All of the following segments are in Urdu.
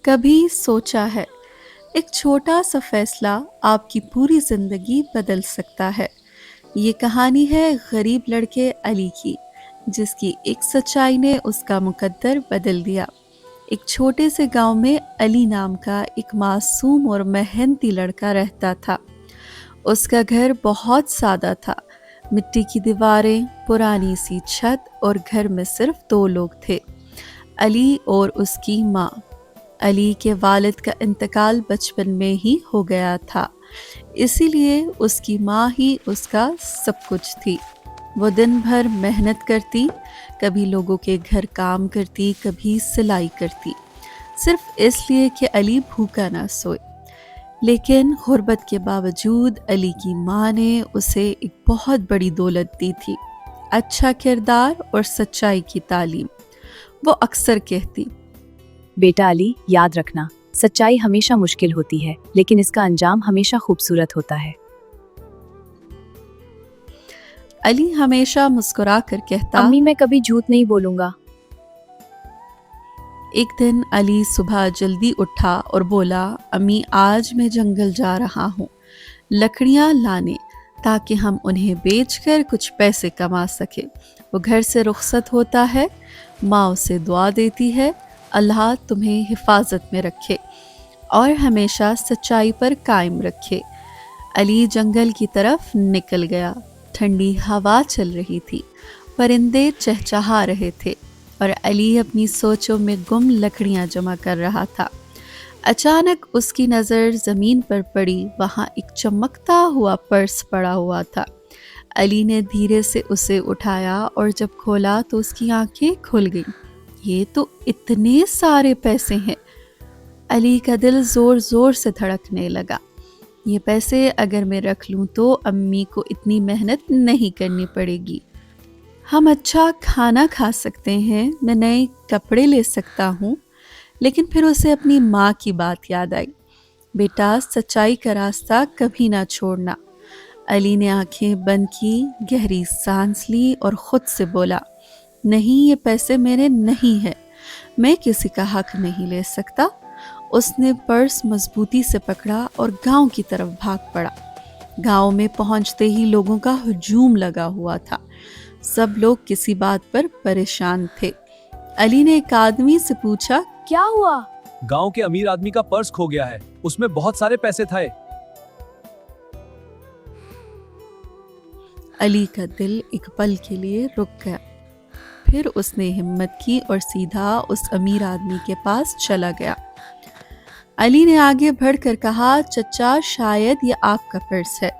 کبھی سوچا ہے ایک چھوٹا سا فیصلہ آپ کی پوری زندگی بدل سکتا ہے؟ یہ کہانی ہے غریب لڑکے علی کی، جس کی ایک سچائی نے اس کا مقدر بدل دیا۔ ایک چھوٹے سے گاؤں میں علی نام کا ایک معصوم اور محنتی لڑکا رہتا تھا۔ اس کا گھر بہت سادہ تھا، مٹی کی دیواریں، پرانی سی چھت اور گھر میں صرف 2 لوگ تھے، علی اور اس کی ماں۔ علی کے والد کا انتقال بچپن میں ہی ہو گیا تھا، اسی لیے اس کی ماں ہی اس کا سب کچھ تھی۔ وہ دن بھر محنت کرتی، کبھی لوگوں کے گھر کام کرتی، کبھی سلائی کرتی، صرف اس لیے کہ علی بھوکا نہ سوئے۔ لیکن غربت کے باوجود علی کی ماں نے اسے ایک بہت بڑی دولت دی تھی، اچھا کردار اور سچائی کی تعلیم۔ وہ اکثر کہتی، بیٹا علی، یاد رکھنا، سچائی ہمیشہ مشکل ہوتی ہے لیکن اس کا انجام ہمیشہ خوبصورت ہوتا ہے۔ علی ہمیشہ مسکرا کر کہتا، امی میں کبھی جھوٹ نہیں بولوں گا۔ ایک دن علی صبح جلدی اٹھا اور بولا، امی آج میں جنگل جا رہا ہوں لکڑیاں لانے، تاکہ ہم انہیں بیچ کر کچھ پیسے کما سکے۔ وہ گھر سے رخصت ہوتا ہے، ماں اسے دعا دیتی ہے، اللہ تمہیں حفاظت میں رکھے اور ہمیشہ سچائی پر قائم رکھے۔ علی جنگل کی طرف نکل گیا، ٹھنڈی ہوا چل رہی تھی، پرندے چہچہا رہے تھے اور علی اپنی سوچوں میں گم لکڑیاں جمع کر رہا تھا۔ اچانک اس کی نظر زمین پر پڑی، وہاں ایک چمکتا ہوا پرس پڑا ہوا تھا۔ علی نے دھیرے سے اسے اٹھایا اور جب کھولا تو اس کی آنکھیں کھل گئیں۔ یہ تو اتنے سارے پیسے ہیں! علی کا دل زور زور سے دھڑکنے لگا۔ یہ پیسے اگر میں رکھ لوں تو امی کو اتنی محنت نہیں کرنی پڑے گی، ہم اچھا کھانا کھا سکتے ہیں، میں نئے کپڑے لے سکتا ہوں۔ لیکن پھر اسے اپنی ماں کی بات یاد آئی، بیٹا سچائی کا راستہ کبھی نہ چھوڑنا۔ علی نے آنکھیں بند کی، گہری سانس لی اور خود سے بولا، نہیں، یہ پیسے میرے نہیں ہیں، میں کسی کا حق نہیں لے سکتا۔ اس نے پرس مضبوطی سے پکڑا اور گاؤں کی طرف بھاگ پڑا۔ گاؤں میں پہنچتے ہی لوگوں کا ہجوم لگا ہوا تھا، سب لوگ کسی بات پر پریشان تھے۔ علی نے ایک آدمی سے پوچھا، کیا ہوا؟ گاؤں کے امیر آدمی کا پرس کھو گیا ہے، اس میں بہت سارے پیسے تھے۔ علی کا دل ایک پل کے لیے رک گیا، پھر اس نے ہمت کی اور سیدھا اس امیر آدمی کے پاس چلا گیا۔ علی نے آگے بڑھ کر کہا، چچا شاید یہ آپ کا پرس ہے۔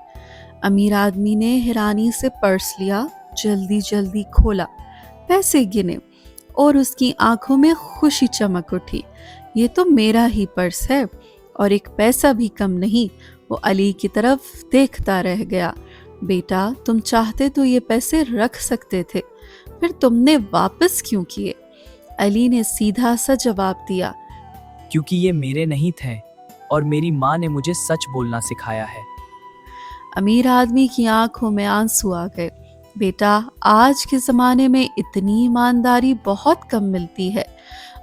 امیر آدمی نے حیرانی سے پرس لیا، جلدی جلدی کھولا، پیسے گنے اور اس کی آنکھوں میں خوشی چمک اٹھی۔ یہ تو میرا ہی پرس ہے اور ایک پیسہ بھی کم نہیں۔ وہ علی کی طرف دیکھتا رہ گیا، بیٹا تم چاہتے تو یہ پیسے رکھ سکتے تھے، پھر تم نے واپس کیوں کیے؟ علی نے سیدھا سا جواب دیا، کیونکہ یہ میرے نہیں تھے اور میری ماں نے مجھے سچ بولنا سکھایا ہے۔ امیر آدمی کی آنکھوں میں آنسو آ گئے، بیٹا آج کے زمانے میں اتنی ایمانداری بہت کم ملتی ہے۔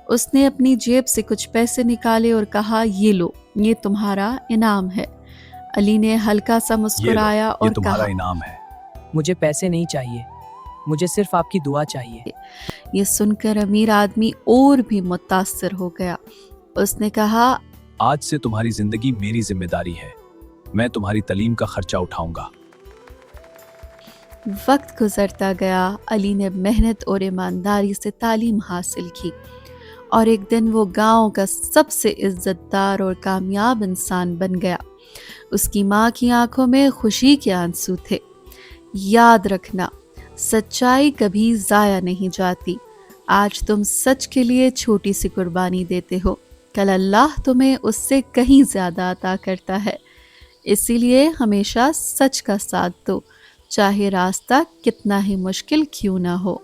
اس نے اپنی جیب سے کچھ پیسے نکالے اور کہا، یہ لو، یہ تمہارا انعام ہے۔ علی نے ہلکا سا مسکرایا اور یہ تمہارا کہا، انعام ہے۔ مجھے پیسے نہیں چاہیے، مجھے صرف آپ کی دعا چاہیے۔ یہ سن کر امیر آدمی اور بھی متاثر ہو گیا۔ اس نے کہا، آج سے تمہاری زندگی میری ذمہ داری ہے، میں تمہاری تعلیم کا خرچہ اٹھاؤں گا۔ وقت گزرتا گیا، علی نے محنت اور ایمانداری سے تعلیم حاصل کی اور ایک دن وہ گاؤں کا سب سے عزت دار اور کامیاب انسان بن گیا۔ اس کی ماں کی آنکھوں میں خوشی کے آنسو تھے۔ یاد رکھنا، سچائی کبھی ضائع نہیں جاتی۔ آج تم سچ کے لیے چھوٹی سی قربانی دیتے ہو، کل اللہ تمہیں اس سے کہیں زیادہ عطا کرتا ہے۔ اسی لیے ہمیشہ سچ کا ساتھ دو، چاہے راستہ کتنا ہی مشکل کیوں نہ ہو۔